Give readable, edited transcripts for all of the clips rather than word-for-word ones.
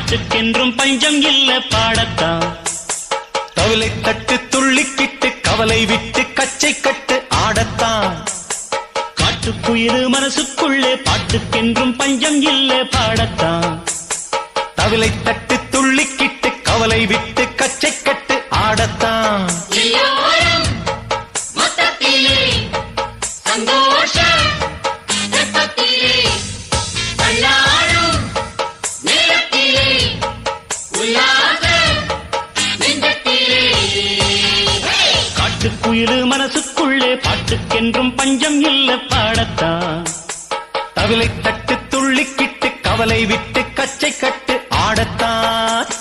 பாட்டுக்கென்றும் பஞ்சம் இல்ல பாடத்தான். தவிலை தட்டு துள்ளிக்கிட்டு கவலை விட்டு கச்சை கட்டு ஆடத்தான். காட்டுக்குயிரு மனசுக்குள்ளே பாட்டுக்கென்றும் பஞ்சம் இல்ல பாடத்தான். தவிலை தட்டு துள்ளிக்கிட்டு கவலை விட்டு கச்சை கட்டு ஆடத்தான். காட்டுக்குயிரு மனசுக்குள்ளே பாட்டுக்கென்றும் பஞ்சம் இல்ல பாடத்தான். தவிலை தட்டு துள்ளிக்கிட்டு கவலை விட்டு கச்சை கட்டு ஆடத்தான்.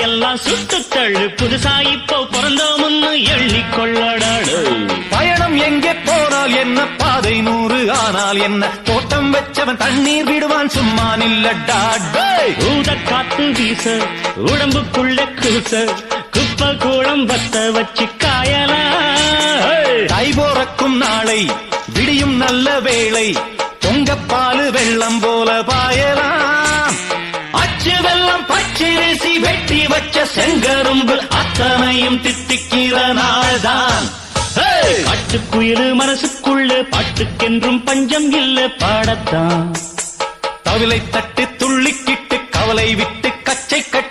எல்லாம் சுட்டு தள்ளு, புதுசா இப்போ பிறந்தோம்னு எண்ணிக்கொள்ளடாடு. பயணம் எங்கே போனால் என்ன, பாதை 100 ஆனால் என்ன, தோட்டம் வச்சவன் தண்ணீர் விடுவான் சும்மா நில்லடா. ஊத காத்து வீச உடம்புக்குள்ள கூச, குப்பை கூடம் பத்த வச்சு காயலாம். தை போறக்கும் நாளை விடியும் நல்ல வேளை, பொங்கப்பாலு வெள்ளம் போல பாயலாம். அச்சு வெள்ளம் பச்சரிசி வெட்டி வச்ச செங்கரும்பு அத்தனையும் தித்திக்கிற நாள்தான். காட்டுக்குயிரு மனசுக்குள்ள பாட்டுக்கென்றும் பஞ்சம் இல்ல பாடத்தான். தவிலை தட்டு துள்ளிக்கிட்டு கவலை விட்டு கச்சை கட்டு